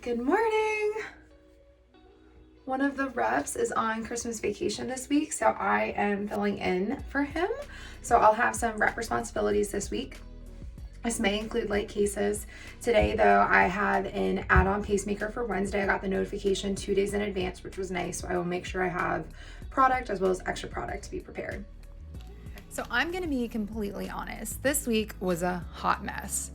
Good morning. One of the reps is on Christmas vacation this week, so I am filling in for him. So I'll have some rep responsibilities this week. This may include late cases. Today, though, I have an add-on pacemaker for Wednesday. I got the notification 2 days in advance, which was nice. So I will make sure I have product as well as extra product to be prepared. So I'm gonna be completely honest. This week was a hot mess.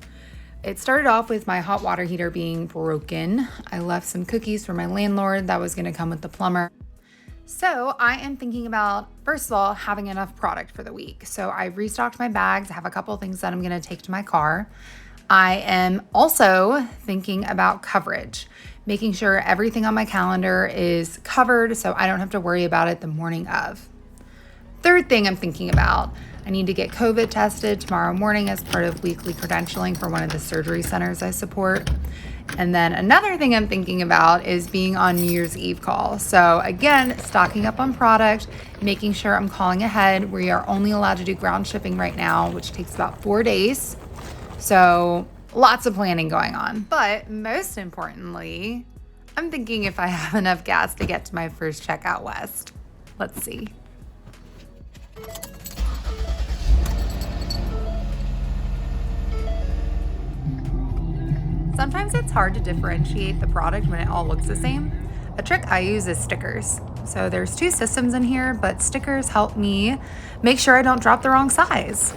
It started off with my hot water heater being broken. I left some cookies for my landlord that was gonna come with the plumber. So I am thinking about, first of all, having enough product for the week. So I've restocked my bags. I have a couple of things that I'm gonna take to my car. I am also thinking about coverage, making sure everything on my calendar is covered so I don't have to worry about it the morning of. Third thing I'm thinking about, I need to get COVID tested tomorrow morning as part of weekly credentialing for one of the surgery centers I support. And then another thing I'm thinking about is being on New Year's Eve call. So again, stocking up on product, making sure I'm calling ahead. We are only allowed to do ground shipping right now, which takes about 4 days. So lots of planning going on. But most importantly, I'm thinking if I have enough gas to get to my first check out west. Let's see. Sometimes it's hard to differentiate the product when it all looks the same. A trick I use is stickers. So there's 2 systems in here, but stickers help me make sure I don't drop the wrong size.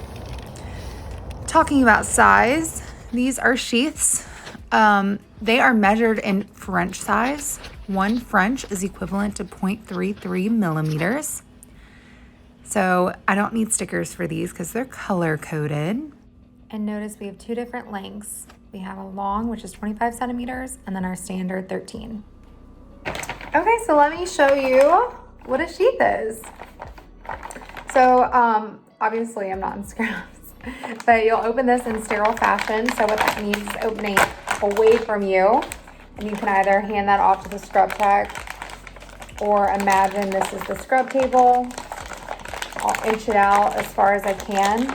Talking about size, these are sheaths. They are measured in French size. 1 French is equivalent to 0.33 millimeters. So I don't need stickers for these because they're color coded. And notice we have 2 different lengths. We have a long, which is 25 centimeters, and then our standard 13. Okay, so let me show you what a sheath is. So obviously I'm not in scrubs, but you'll open this in sterile fashion. So what that means is opening away from you, and you can either hand that off to the scrub tech, or imagine this is the scrub table. I'll inch it out as far as I can.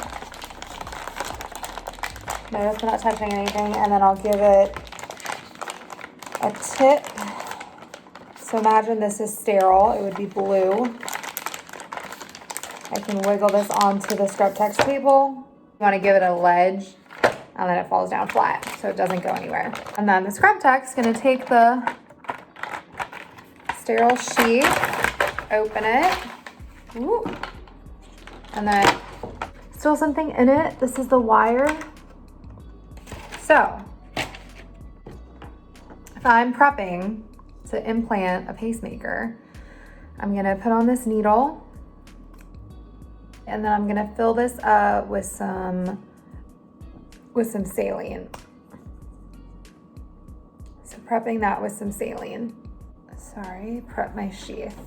Notice I'm not touching anything, and then I'll give it a tip. So imagine this is sterile, it would be blue. I can wiggle this onto the scrub tech's table. You wanna give it a ledge, and then it falls down flat, so it doesn't go anywhere. And then the scrub tech's gonna take the sterile sheath, open it, ooh, and then still something in it. This is the wire. So, if I'm prepping to implant a pacemaker, I'm gonna put on this needle, and then I'm gonna fill this up with some saline. So prepping that with some saline. Sorry, prep my sheath.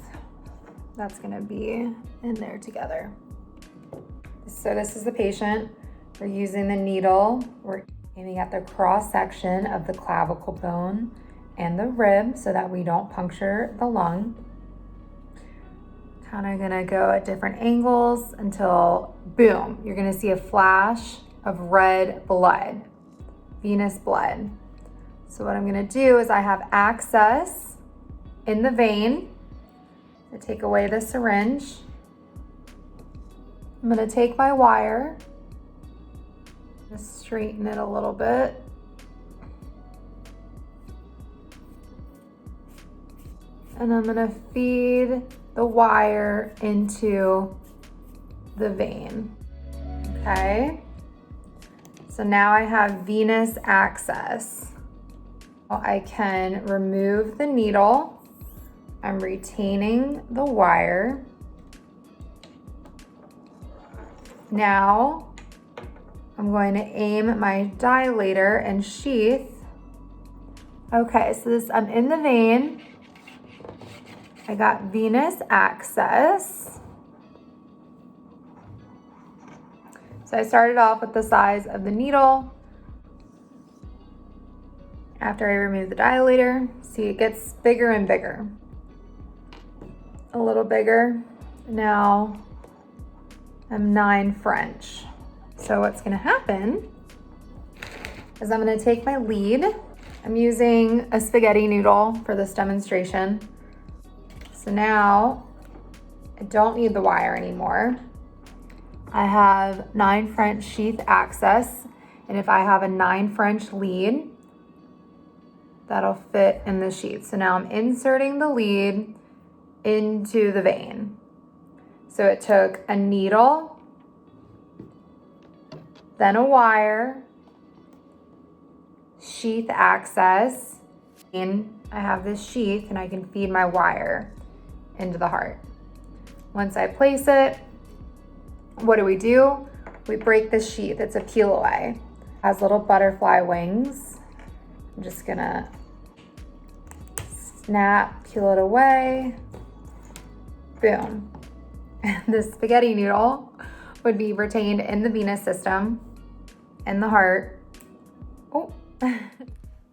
That's gonna be in there together. So this is the patient. We're using the needle. We're aiming at the cross section of the clavicle bone and the rib so that we don't puncture the lung. Kind of gonna go at different angles until, boom, you're gonna see a flash of red blood, venous blood. So what I'm gonna do is I have access in the vein. I take away the syringe. I'm gonna take my wire, just straighten it a little bit. And I'm gonna feed the wire into the vein. Okay. So now I have venous access. I can remove the needle. I'm retaining the wire. Now I'm going to aim my dilator and sheath. Okay, so I'm in the vein. I got venous access. So I started off with the size of the needle. After I remove the dilator, see it gets bigger and bigger. A little bigger. Now I'm 9 French. So what's gonna happen is I'm gonna take my lead I'm using a spaghetti noodle for this demonstration. So now I don't need the wire anymore. I have 9 French sheath access, and if I have a 9 French lead, that'll fit in the sheath. So now I'm inserting the lead into the vein. So it took a needle, then a wire, sheath access, and I have this sheath and I can feed my wire into the heart. Once I place it, what do? We break the sheath. It's a peel away. It has little butterfly wings. I'm just gonna snap, peel it away. Boom. The spaghetti noodle would be retained in the venous system, in the heart. Oh,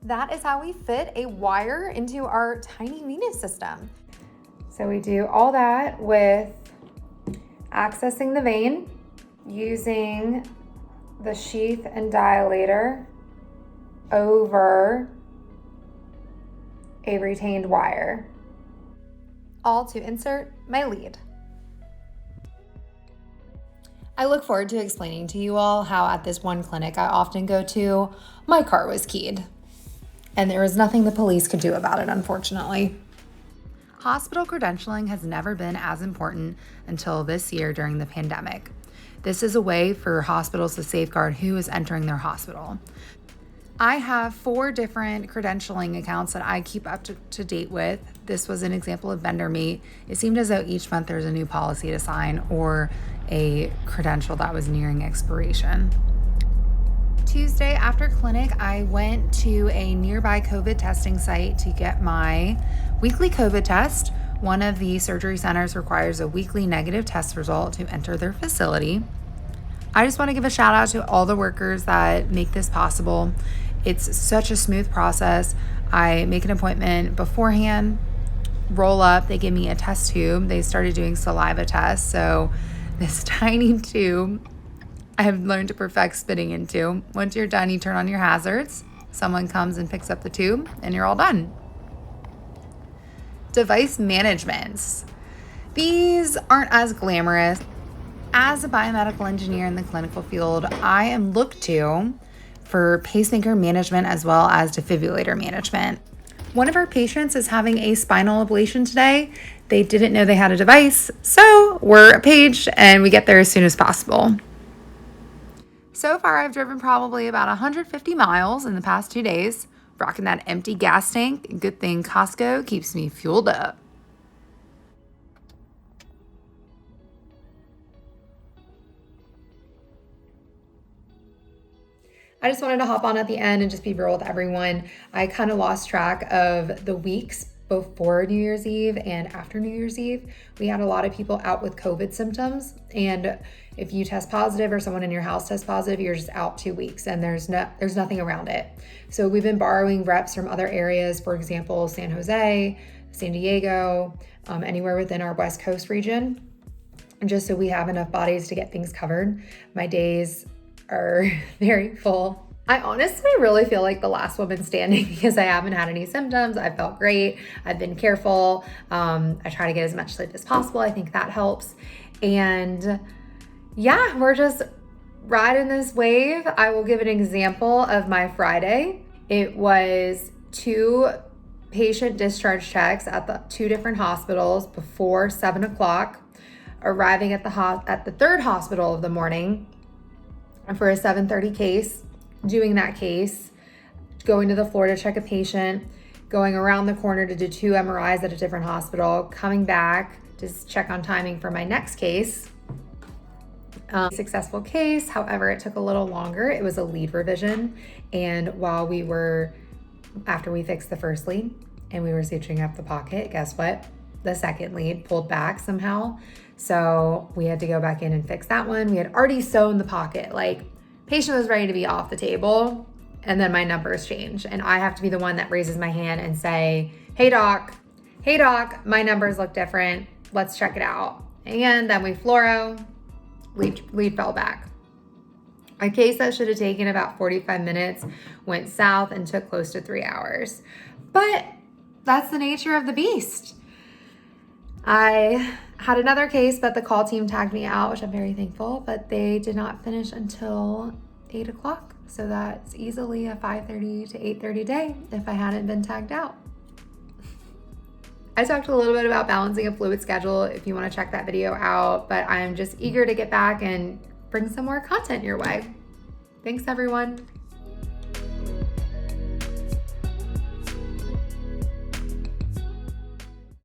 that is how we fit a wire into our tiny venous system. So we do all that with accessing the vein, using the sheath and dilator over a retained wire, all to insert my lead. I look forward to explaining to you all how at this one clinic I often go to, my car was keyed. And there was nothing the police could do about it, unfortunately. Hospital credentialing has never been as important until this year during the pandemic. This is a way for hospitals to safeguard who is entering their hospital. I have 4 different credentialing accounts that I keep up to date with. This was an example of vendor meet. It seemed as though each month there's a new policy to sign or a credential that was nearing expiration. Tuesday after clinic, I went to a nearby COVID testing site to get my weekly COVID test. One of the surgery centers requires a weekly negative test result to enter their facility. I just want to give a shout out to all the workers that make this possible. It's such a smooth process. I make an appointment beforehand, roll up, they give me a test tube. They started doing saliva tests, so this tiny tube I have learned to perfect spitting into. Once you're done, you turn on your hazards. Someone comes and picks up the tube, and you're all done. Device managements. These aren't as glamorous. As a biomedical engineer in the clinical field, I am looked to for pacemaker management as well as defibrillator management. One of our patients is having a spinal ablation today. They didn't know they had a device, so we're paged and we get there as soon as possible. So far, I've driven probably about 150 miles in the past 2 days, rocking that empty gas tank. Good thing Costco keeps me fueled up. I just wanted to hop on at the end and just be real with everyone. I kind of lost track of the weeks before New Year's Eve and after New Year's Eve. We had a lot of people out with COVID symptoms, and if you test positive or someone in your house tests positive, you're just out 2 weeks and there's nothing around it. So we've been borrowing reps from other areas, for example, San Jose, San Diego, anywhere within our West Coast region, just so we have enough bodies to get things covered. My days are very full. I honestly really feel like the last woman standing because I haven't had any symptoms. I felt great. I've been careful. I try to get as much sleep as possible. I think that helps. And yeah, we're just riding this wave. I will give an example of my Friday. It was 2 patient discharge checks at the 2 different hospitals before 7 o'clock, arriving at the third hospital of the morning for a 7:30 case, doing that case, going to the floor to check a patient, going around the corner to do 2 MRIs at a different hospital, coming back to check on timing for my next case. Successful case, however, it took a little longer. It was a lead revision, and after we fixed the first lead and we were suturing up the pocket, guess what? The second lead pulled back somehow. So we had to go back in and fix that one. We had already sewn the pocket, like patient was ready to be off the table, and then my numbers change. And I have to be the one that raises my hand and say, hey doc, my numbers look different. Let's check it out. And then we fluoro, lead fell back. A case that should have taken about 45 minutes went south and took close to 3 hours. But that's the nature of the beast. I had another case, but the call team tagged me out, which I'm very thankful, but they did not finish until 8 o'clock. So that's easily a 5:30 to 8:30 day if I hadn't been tagged out. I talked a little bit about balancing a fluid schedule if you want to check that video out, but I'm just eager to get back and bring some more content your way. Thanks, everyone.